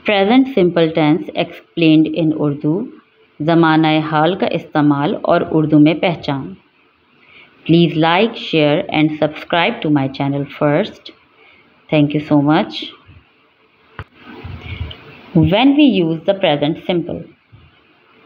Present simple tense explained in Urdu, ज़माना हाल का इस्तेमाल और उर्दू में पहचान। Please like, share and subscribe to my channel first. Thank you so much. When we use the present simple,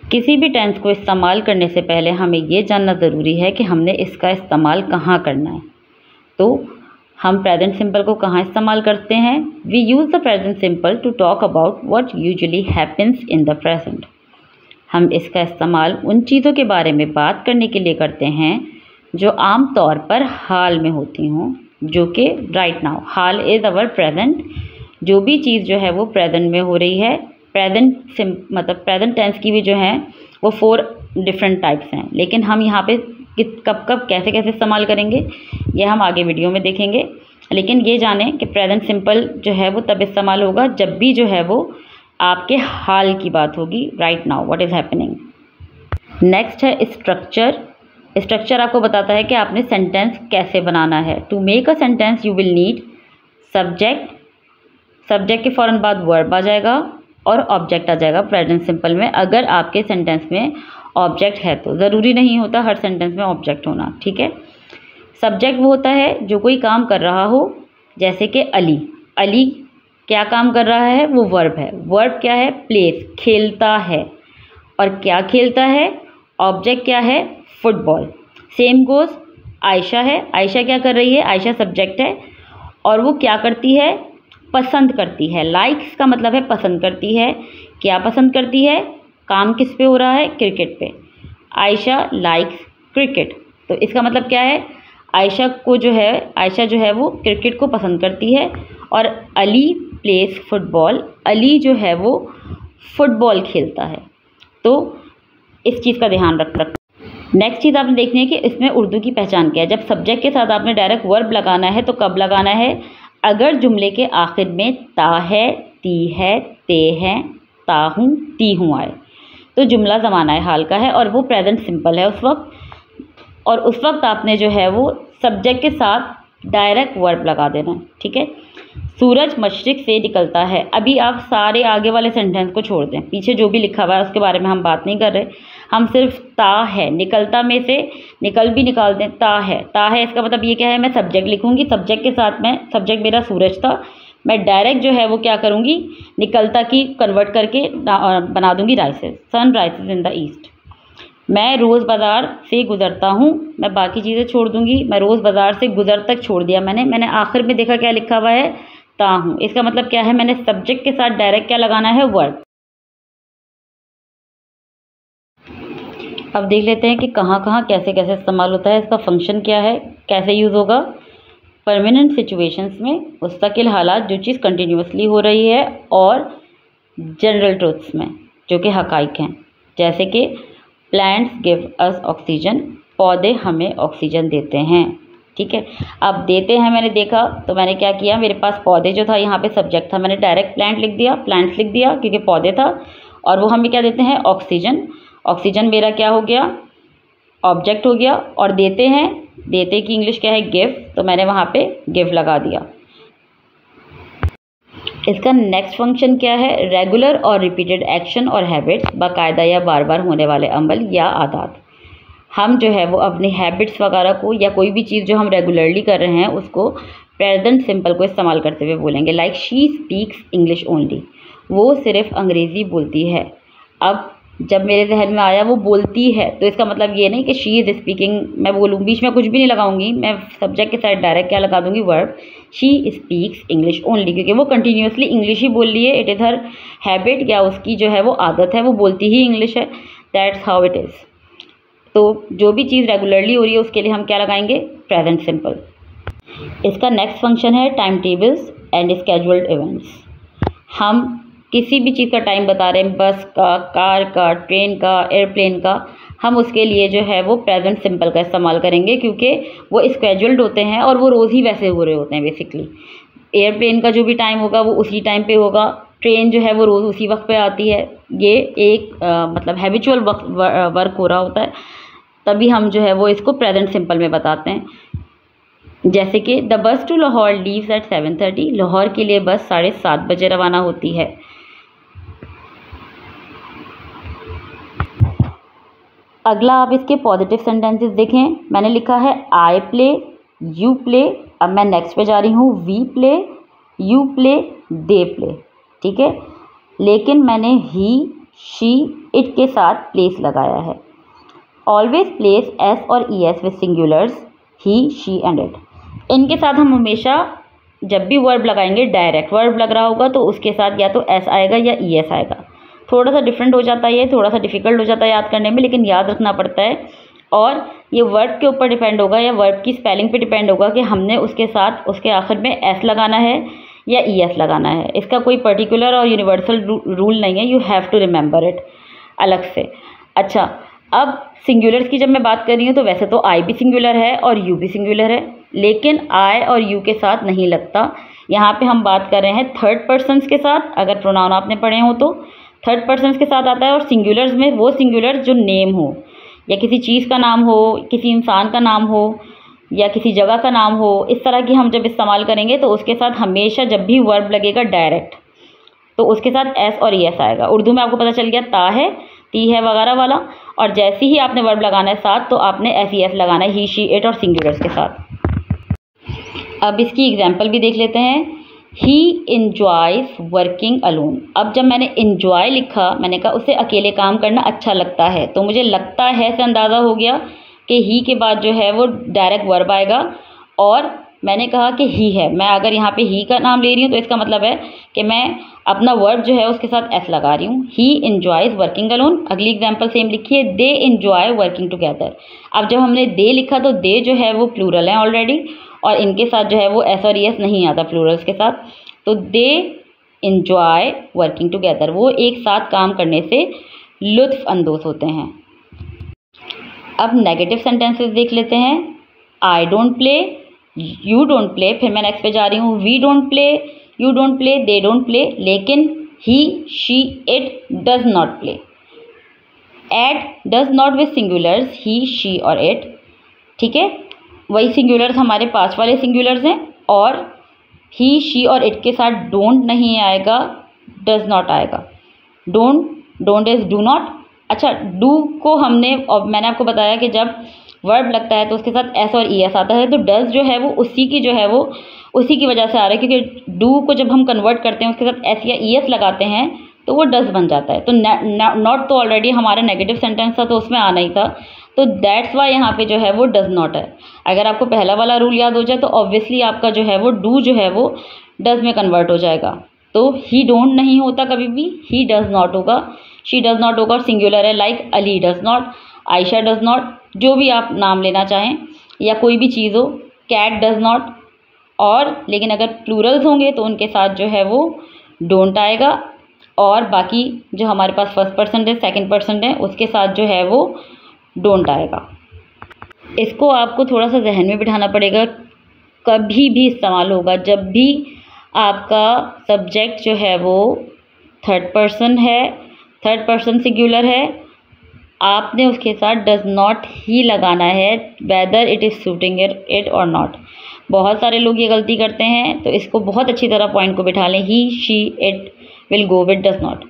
किसी भी टेंस को इस्तेमाल करने से पहले हमें ये जानना ज़रूरी है कि हमने इसका इस्तेमाल कहाँ करना है। तो हम प्रेजेंट सिंपल को कहाँ इस्तेमाल करते हैं? We use the present simple to talk about what usually happens in the present. हम इसका इस्तेमाल उन चीज़ों के बारे में बात करने के लिए करते हैं जो आम तौर पर हाल में होती हों, जो कि right now. Hall is our present. जो भी चीज़ जो है वो प्रेजेंट में हो रही है। मतलब प्रेजेंट टेंस की भी जो है वो 4 डिफरेंट टाइप्स हैं, लेकिन हम यहाँ पे कब कब कैसे कैसे इस्तेमाल करेंगे ये हम आगे वीडियो में देखेंगे। लेकिन ये जानें कि प्रेजेंट सिंपल जो है वो तब इस्तेमाल होगा जब भी जो है वो आपके हाल की बात होगी, right now what is happening. Next है स्ट्रक्चर। स्ट्रक्चर आपको बताता है कि आपने सेंटेंस कैसे बनाना है। To make a sentence you will need subject, subject के फ़ौरन बाद वर्ब आ जाएगा और ऑब्जेक्ट आ जाएगा प्रेजेंट सिंपल में। अगर आपके सेंटेंस में ऑब्जेक्ट है तो, ज़रूरी नहीं होता हर सेंटेंस में ऑब्जेक्ट होना, ठीक है। सब्जेक्ट वो होता है जो कोई काम कर रहा हो, जैसे कि अली। अली क्या काम कर रहा है? वो वर्ब है। वर्ब क्या है? प्लेस, खेलता है। और क्या खेलता है? ऑब्जेक्ट क्या है? फुटबॉल। सेम गोज़ आयशा है। आयशा क्या कर रही है? आयशा सब्जेक्ट है और वो क्या करती है? पसंद करती है। लाइक्स का मतलब है पसंद करती है। क्या पसंद करती है? काम किस पे हो रहा है? क्रिकेट पे। Ayesha likes cricket. तो इसका मतलब क्या है? आयशा जो है वो क्रिकेट को पसंद करती है और अली प्लेस फुटबॉल। अली जो है वो फुटबॉल खेलता है। तो इस चीज़ का ध्यान रख। नेक्स्ट चीज़ आपने देखनी है कि इसमें उर्दू की पहचान क्या है। जब सब्जेक्ट के साथ आपने डायरेक्ट वर्ब लगाना है तो कब लगाना है? अगर जुमले के आखिर में ता है, ती है, ते हैं, ता हूँ, ती हूँ आए तो जुमला ज़माना हाल का है और वो प्रेजेंट सिंपल है उस वक्त। और उस वक्त आपने जो है वो सब्जेक्ट के साथ डायरेक्ट वर्ब लगा देना है, ठीक है। सूरज मशरिक से निकलता है। अभी आप सारे आगे वाले सेंटेंस को छोड़ दें, पीछे जो भी लिखा हुआ है उसके बारे में हम बात नहीं कर रहे। हम सिर्फ ता है, निकलता में से निकल भी निकाल दें। ता है इसका मतलब ये क्या है? मैं सब्जेक्ट लिखूंगी, सब्जेक्ट के साथ में सब्जेक्ट मेरा सूरज था, मैं डायरेक्ट जो है वो क्या करूँगी? निकलता की कन्वर्ट करके बना दूँगी राइसेस। सन राइसेस इन द ईस्ट। मैं रोज़ बाज़ार से गुज़रता हूँ। मैं बाकी चीज़ें छोड़ दूँगी। मैं रोज़ बाज़ार से गुज़र तक छोड़ दिया मैंने आखिर में देखा क्या लिखा हुआ है? ता हूँ। इसका मतलब क्या है? मैंने सब्जेक्ट के साथ डायरेक्ट क्या लगाना है? वर्ब। अब देख लेते हैं कि कहाँ कहाँ कैसे कैसे इस्तेमाल होता है, इसका फंक्शन क्या है, कैसे यूज़ होगा। परमानेंट सिचुएशंस में, मुस्तकिल हालात, जो चीज़ कंटिन्यूसली हो रही है, और जनरल ट्रूथ्स में जो कि हक़ाइक़ हैं, जैसे कि प्लांट्स गिव अस ऑक्सीजन, पौधे हमें ऑक्सीजन देते हैं, ठीक है। अब देते हैं मैंने देखा तो मैंने क्या किया, मेरे पास पौधे जो था यहाँ पे सब्जेक्ट था, मैंने डायरेक्ट प्लांट्स लिख दिया क्योंकि पौधे था, और वो हमें क्या देते हैं? ऑक्सीजन। ऑक्सीजन मेरा क्या हो गया? ऑब्जेक्ट हो गया। और देते की इंग्लिश क्या है? गिव, तो मैंने वहाँ पे गिव लगा दिया। इसका नेक्स्ट फंक्शन क्या है? रेगुलर और रिपीटेड एक्शन और हैबिट्स, बाकायदा या बार बार होने वाले अमल या आदत। हम जो है वो अपनी हैबिट्स वगैरह को या कोई भी चीज़ जो हम रेगुलरली कर रहे हैं उसको प्रेजेंट सिंपल को इस्तेमाल करते हुए बोलेंगे। Like she speaks English only, वो सिर्फ अंग्रेज़ी बोलती है। अब जब मेरे जहन में आया वो बोलती है, तो इसका मतलब ये नहीं कि शी इज़ स्पीकिंग मैं बोलूँ, बीच में कुछ भी नहीं लगाऊंगी, मैं सब्जेक्ट के साथ डायरेक्ट क्या लगा दूंगी? Verb. She speaks English only, क्योंकि वो कंटिन्यूसली इंग्लिश ही बोल रही है। इट इज़ हर हैबिट, या उसकी जो है वो आदत है, वो बोलती ही इंग्लिश है। That's how it is. तो जो भी चीज़ रेगुलरली हो रही है उसके लिए हम क्या लगाएंगे? Present simple. इसका नेक्स्ट फंक्शन है time tables and scheduled events. हम किसी भी चीज़ का टाइम बता रहे हैं, बस का, कार का, ट्रेन का, एयरप्लेन का, हम उसके लिए जो है वो प्रेजेंट सिंपल का इस्तेमाल करेंगे क्योंकि वो स्केड्यूल्ड होते हैं और वो रोज़ ही वैसे हो रहे होते हैं। बेसिकली एयरप्लेन का जो भी टाइम होगा वो उसी टाइम पे होगा, ट्रेन जो है वो रोज़ उसी वक्त पे आती है। ये एक मतलब हैबिचुअल वर्क हो रहा होता है, तभी हम जो है वो इसको प्रेजेंट सिंपल में बताते हैं। जैसे कि the bus to Lahore leaves at 7:30, Lahore के लिए बस 7:30 बजे रवाना होती है। अगला आप इसके पॉजिटिव सेंटेंसेस देखें। मैंने लिखा है आई प्ले, यू प्ले। अब मैं नेक्स्ट पे जा रही हूँ, we play, you play, they play. ठीक है, लेकिन मैंने ही, शी, इट के साथ प्लेस लगाया है। ऑलवेज प्लेस एस और E S with singulars he, she and it. इनके साथ हम हमेशा जब भी वर्ब लगाएंगे, डायरेक्ट वर्ब लग रहा होगा तो उसके साथ या तो एस आएगा या ई एस आएगा। थोड़ा सा डिफरेंट हो जाता है, ये थोड़ा सा डिफ़िकल्ट हो जाता है याद करने में, लेकिन याद रखना पड़ता है। और ये वर्ब के ऊपर डिपेंड होगा या वर्ब की स्पेलिंग पे डिपेंड होगा कि हमने उसके साथ उसके आखिर में एस लगाना है या ई एस लगाना है। इसका कोई पर्टिकुलर और यूनिवर्सल रूल नहीं है, you have to remember it अलग से। अच्छा, अब सिंगुलर्स की जब मैं बात कर रही हूँ तो वैसे तो आई भी सिंगुलर है और यू भी सिंगुलर है, लेकिन आई और यू के साथ नहीं लगता। यहाँ पे हम बात कर रहे हैं थर्ड पर्सन्स के साथ। अगर प्रोनाउन आपने पढ़े हो तो थर्ड पर्सन्स के साथ आता है, और सिंगुलर्स में वो सिंगुलर जो नेम हो या किसी चीज़ का नाम हो, किसी इंसान का नाम हो या किसी जगह का नाम हो, इस तरह की हम जब इस्तेमाल करेंगे तो उसके साथ हमेशा जब भी वर्ब लगेगा डायरेक्ट तो उसके साथ एस और ई एस आएगा। उर्दू में आपको पता चल गया ता है, ती है वगैरह वाला, और जैसे ही आपने वर्ब लगाना है साथ तो आपने एस ई एस लगाना है, ही, शी, इट और सिंगुलर्स के साथ। अब इसकी एग्जाम्पल भी देख लेते हैं। ही इन्जॉयज़ वर्किंग अलोन। अब जब मैंने इन्जॉय लिखा, मैंने कहा उसे अकेले काम करना अच्छा लगता है, तो मुझे लगता है से अंदाज़ा हो गया कि ही के बाद जो है वो डायरेक्ट वर्ब आएगा, और मैंने कहा कि ही है। मैं अगर यहाँ पे ही का नाम ले रही हूँ तो इसका मतलब है कि मैं अपना वर्ब जो है उसके साथ एस लगा रही हूँ। ही इन्जॉयज़ वर्किंग अलोन। अगली एग्जाम्पल सेम लिखिए, दे इन्जॉय वर्किंग टुगेदर। अब जब हमने दे लिखा तो दे जो है वो प्लूरल है ऑलरेडी, और इनके साथ जो है वो एस और ई एस नहीं आता प्लूरल्स के साथ, तो दे इन्जॉय वर्किंग टुगेदर। वो एक साथ काम करने से लुत्फ़ अंदोज़ होते हैं। अब नेगेटिव सेंटेंसेस देख लेते हैं। I don't play, you don't play, फिर मैं नेक्स्ट पे जा रही हूँ, we don't play, you don't play, they don't play, लेकिन he, she, it does not play. Add does not with singulars he, she और इट। ठीक है, वही सिंगुलर्स हमारे पास वाले सिंगुलर्स हैं, और ही, शी और इट के साथ डोंट नहीं आएगा, डज नॉट आएगा। Don't is do not. अच्छा, डू को हमने, और मैंने आपको बताया कि जब वर्ब लगता है तो उसके साथ एस और ई एस आता है, तो डज जो है वो उसी की जो है वो उसी की वजह से आ रहा है, क्योंकि डू को जब हम कन्वर्ट करते हैं उसके साथ एस या ई एस लगाते हैं तो वो डज बन जाता है। तो नॉट तो ऑलरेडी हमारा नेगेटिव सेंटेंस था तो उसमें आना ही था, तो दैट्स वाई यहाँ पे जो है वो डज नॉट है। अगर आपको पहला वाला रूल याद हो जाए तो ऑब्वियसली आपका जो है वो डू जो है वो डज में कन्वर्ट हो जाएगा। तो ही डोंट नहीं होता कभी भी, ही डज नॉट होगा, शी डज नॉट होगा, और सिंगुलर है like Ali does not, Ayesha does not, जो भी आप नाम लेना चाहें, या कोई भी चीज़ हो, कैट डज नॉट। और लेकिन अगर प्लूरल्स होंगे तो उनके साथ जो है वो डोंट आएगा, और बाकी जो हमारे पास फर्स्ट पर्सन है, सेकंड पर्सन है, उसके साथ जो है वो डोंट आएगा। इसको आपको थोड़ा सा जहन में बिठाना पड़ेगा। कभी भी इस्तेमाल होगा जब भी आपका सब्जेक्ट जो है वो थर्ड पर्सन है, थर्ड पर्सन सिंगुलर है, आपने उसके साथ डज नॉट ही लगाना है, whether it is suiting it or not. बहुत सारे लोग ये गलती करते हैं, तो इसको बहुत अच्छी तरह पॉइंट को बिठा लें। He, she, it will go with does not.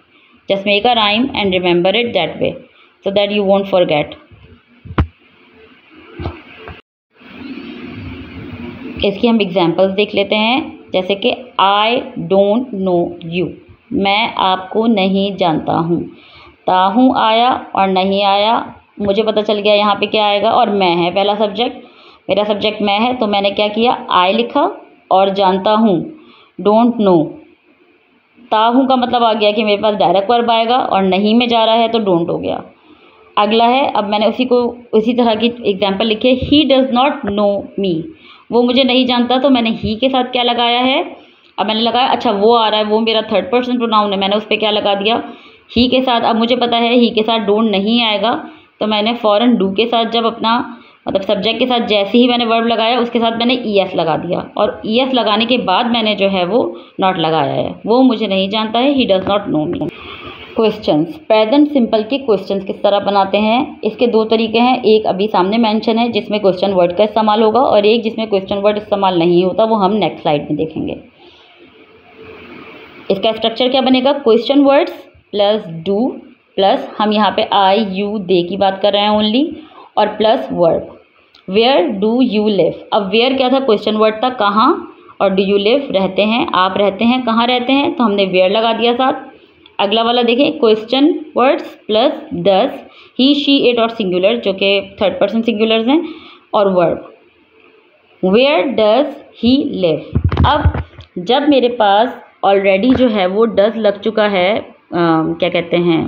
Just make a rhyme and remember it that way so that you won't forget. इसकी हम एग्जाम्पल्स देख लेते हैं, जैसे कि आई डोंट नो यू, मैं आपको नहीं जानता हूँ। ताहूँ आया और नहीं आया, मुझे पता चल गया यहाँ पे क्या आएगा, और मैं है पहला सब्जेक्ट, मेरा सब्जेक्ट मैं है, तो मैंने क्या किया, आई लिखा, और जानता हूँ डोंट नो। ताहूँ का मतलब आ गया कि मेरे पास डायरेक्ट वर्ब आएगा, और नहीं में जा रहा है तो डोंट हो गया। अगला है, अब मैंने उसी तरह की एग्जांपल लिखी है, ही डज़ नॉट नो मी, वो मुझे नहीं जानता, तो मैंने ही के साथ क्या लगाया है, अब मैंने लगाया, अच्छा वो आ रहा है, वो मेरा थर्ड पर्सन प्रोनाउन है, मैंने उस पर क्या लगा दिया, ही के साथ। अब मुझे पता है ही के साथ डोंट नहीं आएगा, तो मैंने फ़ौरन डू के साथ जब अपना मतलब सब्जेक्ट के साथ जैसे ही मैंने वर्ब लगाया उसके साथ मैंने ई एस लगा दिया, और ई एस लगाने के बाद मैंने जो है वो नॉट लगाया है, वो मुझे नहीं जानता है, he does not know me. Questions, present simple के क्वेश्चंस किस तरह बनाते हैं, इसके दो तरीके हैं। एक अभी सामने मेंशन है जिसमें क्वेश्चन वर्ड का इस्तेमाल होगा, और एक जिसमें क्वेश्चन वर्ड इस्तेमाल नहीं होता, वो हम नेक्स्ट स्लाइड में देखेंगे। इसका स्ट्रक्चर क्या बनेगा, question words plus do plus हम यहाँ पे आई यू दे की बात कर रहे हैं ओनली, और plus verb where do you live. अब वेयर क्या था, क्वेश्चन वर्ड था, कहाँ, और डू यू लिव रहते हैं, आप रहते हैं, कहाँ रहते हैं, तो हमने वेयर लगा दिया साथ। अगला वाला देखें, question words plus does, he she it और सिंगुलर जो कि थर्ड पर्सन सिंगुलर्स हैं, और verb where does he live. अब जब मेरे पास ऑलरेडी जो है वो डज लग चुका है, क्या कहते हैं,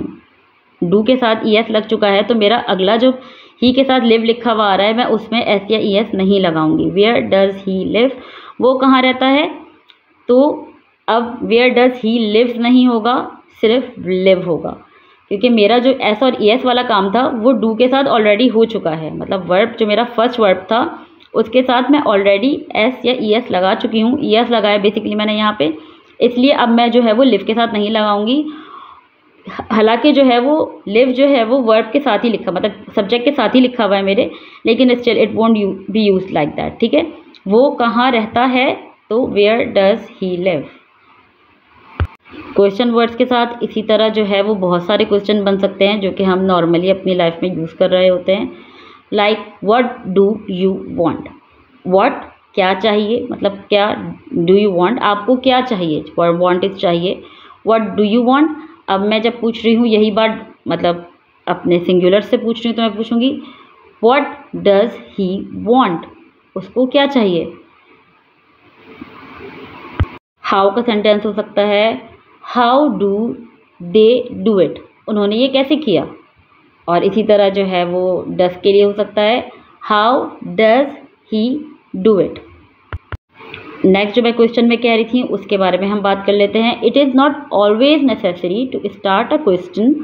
डू के साथ ई एस लग चुका है, तो मेरा अगला जो ही के साथ लिव लिखा हुआ आ रहा है मैं उसमें एस या ई एस नहीं लगाऊंगी। वेयर डज ही लिव, वो कहाँ रहता है, तो अब वेयर डज ही लिव्स नहीं होगा, सिर्फ लिव होगा, क्योंकि मेरा जो एस और ई एस वाला काम था वो डू के साथ ऑलरेडी हो चुका है। मतलब वर्ब जो मेरा फर्स्ट वर्ब था उसके साथ मैं ऑलरेडी एस या ई एस लगा चुकी हूँ, ई एस लगाया बेसिकली मैंने यहाँ पे, इसलिए अब मैं जो है वो लिव के साथ नहीं लगाऊंगी। हालांकि जो है वो लिव जो है वो वर्ब के साथ ही लिखा, मतलब सब्जेक्ट के साथ ही लिखा हुआ है मेरे, लेकिन still it won't be use like that. ठीक है, वो कहाँ रहता है, तो where does he live. Question words के साथ इसी तरह जो है वो बहुत सारे क्वेश्चन बन सकते हैं जो कि हम नॉर्मली अपनी लाइफ में यूज़ कर रहे होते हैं। Like what do you want, what क्या चाहिए, मतलब क्या, डू यू वांट आपको क्या चाहिए, वांट इज चाहिए, व्हाट डू यू वांट। अब मैं जब पूछ रही हूँ यही बात, मतलब अपने सिंगुलर से पूछ रही हूँ, तो मैं पूछूंगी व्हाट डज ही वांट, उसको क्या चाहिए। हाउ का सेंटेंस हो सकता है how do they do it, उन्होंने ये कैसे किया। और इसी तरह जो है वो डज के लिए हो सकता है how does he do it. Next जो मैं क्वेश्चन में कह रही थी उसके बारे में हम बात कर लेते हैं। It is not always necessary to start a question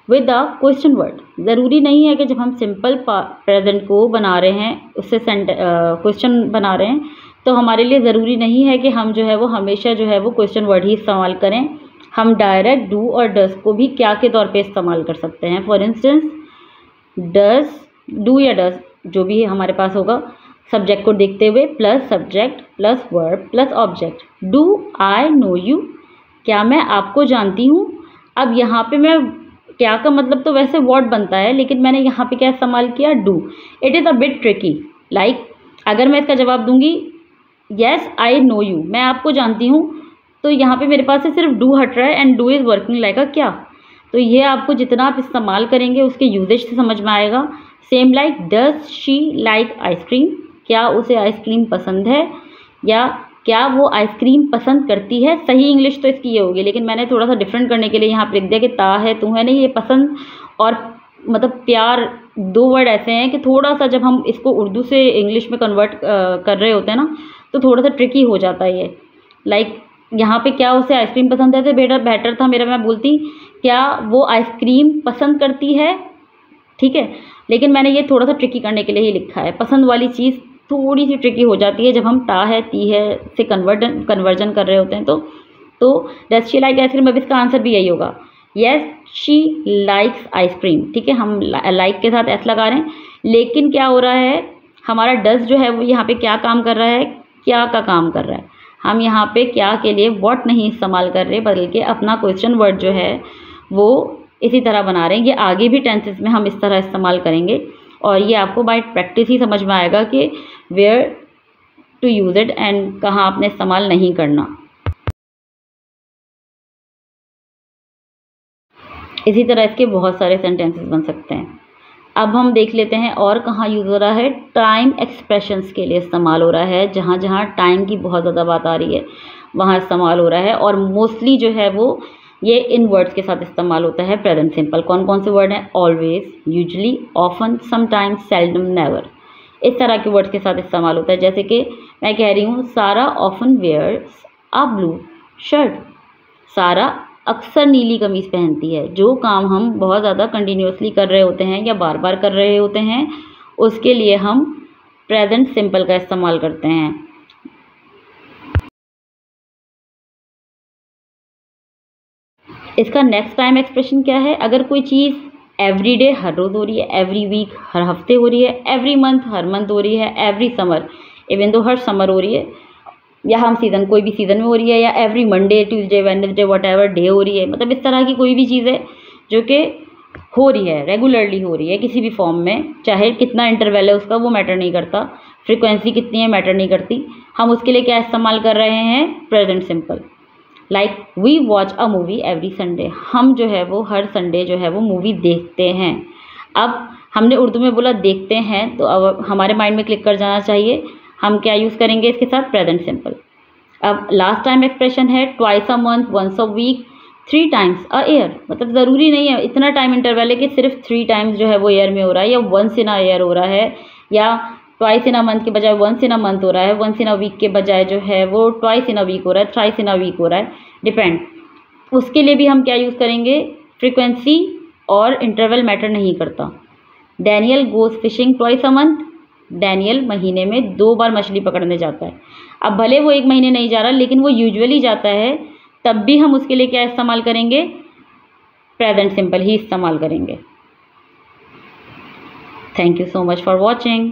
with a question word. ज़रूरी नहीं है कि जब हम सिंपल प्रेजेंट को बना रहे हैं उससे क्वेश्चन बना रहे हैं तो हमारे लिए ज़रूरी नहीं है कि हम जो है वो हमेशा जो है वो क्वेश्चन वर्ड ही इस्तेमाल करें। हम डायरेक्ट डू और डज को भी क्या के तौर पे इस्तेमाल कर सकते हैं। फॉर इंस्टेंस डज, डू या डज जो भी हमारे पास होगा, सब्जेक्ट को देखते हुए plus subject plus verb plus object. Do I know you, क्या मैं आपको जानती हूँ। अब यहाँ पे मैं क्या का मतलब तो वैसे वर्ड बनता है, लेकिन मैंने यहाँ पे क्या इस्तेमाल किया, do. It is a bit tricky. Like अगर मैं इसका जवाब दूंगी येस आई नो यू, मैं आपको जानती हूँ, तो यहाँ पे मेरे पास से सिर्फ डू हट रहा है and do is working like अ क्या। तो ये आपको जितना आप इस्तेमाल करेंगे उसके यूजेज से समझ में आएगा। Same like does she like ice cream, क्या उसे आइसक्रीम पसंद है, या क्या वो आइसक्रीम पसंद करती है। सही इंग्लिश तो इसकी ये होगी, लेकिन मैंने थोड़ा सा डिफरेंट करने के लिए यहाँ पे लिख दिया कि ता है तू है नहीं, ये पसंद और मतलब प्यार दो वर्ड ऐसे हैं कि थोड़ा सा जब हम इसको उर्दू से इंग्लिश में कन्वर्ट कर रहे होते हैं ना तो थोड़ा सा ट्रिकी हो जाता है ये। लाइक यहाँ पे क्या उसे आइसक्रीम पसंद है तो बेटर था मेरा मैं बोलती क्या वो आइसक्रीम पसंद करती है, ठीक है। लेकिन मैंने ये थोड़ा सा ट्रिकी करने के लिए ही लिखा है। पसंद वाली चीज़ थोड़ी सी ट्रिकी हो जाती है जब हम ता है ती है से कन्वर्जन कर रहे होते हैं। तो डज शी लाइक आइसक्रीम, अब इसका आंसर भी यही होगा येस शी लाइक्स आइसक्रीम, ठीक है। हम लाइक के साथ एस लगा रहे हैं, लेकिन क्या हो रहा है हमारा डज जो है वो यहाँ पे क्या काम कर रहा है, क्या का काम कर रहा है। हम यहाँ पे क्या के लिए व्हाट नहीं इस्तेमाल कर रहे, बल्कि अपना क्वेश्चन वर्ड जो है वो इसी तरह बना रहे हैं। ये आगे भी टेंसेस में हम इस तरह इस्तेमाल करेंगे और ये आपको बाय प्रैक्टिस ही समझ में आएगा कि where to use it and कहाँ आपने इस्तेमाल नहीं करना। इसी तरह इसके बहुत सारे सेंटेंसेस बन सकते हैं। अब हम देख लेते हैं और कहाँ यूज़ हो रहा है। टाइम एक्सप्रेशंस के लिए इस्तेमाल हो रहा है, जहाँ जहाँ टाइम की बहुत ज़्यादा बात आ रही है वहाँ इस्तेमाल हो रहा है। और मोस्टली जो है वो ये इन वर्ड्स के साथ इस्तेमाल होता है प्रेजेंट सिंपल। कौन कौन से वर्ड हैं, always, usually, often, sometimes, seldom, never, इस तरह के वर्ड्स के साथ इस्तेमाल होता है। जैसे कि मैं कह रही हूँ Sara often wears a blue shirt, Sara अक्सर नीली कमीज़ पहनती है। जो काम हम बहुत ज़्यादा कंटिन्यूसली कर रहे होते हैं या बार बार कर रहे होते हैं उसके लिए हम प्रेजेंट सिंपल का इस्तेमाल करते हैं। इसका नेक्स्ट टाइम एक्सप्रेशन क्या है, अगर कोई चीज़ एवरी डे हर रोज़ हो रही है, एवरी वीक हर हफ्ते हो रही है, एवरी मंथ हर मंथ हो रही है, एवरी समर इवन दो हर समर हो रही है, या हम सीज़न कोई भी सीज़न में हो रही है, या every Monday Tuesday Wednesday whatever day हो रही है, मतलब इस तरह की कोई भी चीज़ है जो कि हो रही है, रेगुलरली हो रही है किसी भी फॉर्म में, चाहे कितना इंटरवल है उसका वो मैटर नहीं करता, फ्रीक्वेंसी कितनी है मैटर नहीं करती, हम उसके लिए क्या इस्तेमाल कर रहे हैं, present simple. Like we watch a movie every Sunday, हम जो है वो हर संडे जो है वो मूवी देखते हैं। अब हमने उर्दू में बोला देखते हैं, तो अब हमारे माइंड में क्लिक कर जाना चाहिए, हम क्या यूज़ करेंगे इसके साथ, प्रेजेंट सिंपल। अब लास्ट टाइम एक्सप्रेशन है twice a month, once a week, 3 times a year, मतलब ज़रूरी नहीं है इतना टाइम इंटरवल है कि सिर्फ 3 टाइम्स जो है वो ईयर में हो रहा है, या वंस इन अ ईयर हो रहा है, या ट्वाइस इन अ मंथ के बजाय वंस इन अ मंथ हो रहा है, वंस इन अ वीक के बजाय जो है वो ट्वाइस इन अ वीक हो रहा है, थ्राइस इन अ वीक हो रहा है, डिपेंड। उसके लिए भी हम क्या यूज़ करेंगे, फ्रीक्वेंसी और इंटरवल मैटर नहीं करता। Daniel goes fishing twice a month, Daniel महीने में 2 बार मछली पकड़ने जाता है। अब भले वो 1 महीने नहीं जा रहा, लेकिन वो यूजुअली जाता है, तब भी हम उसके लिए क्या इस्तेमाल करेंगे, प्रेजेंट सिंपल ही इस्तेमाल करेंगे। Thank you so much for watching.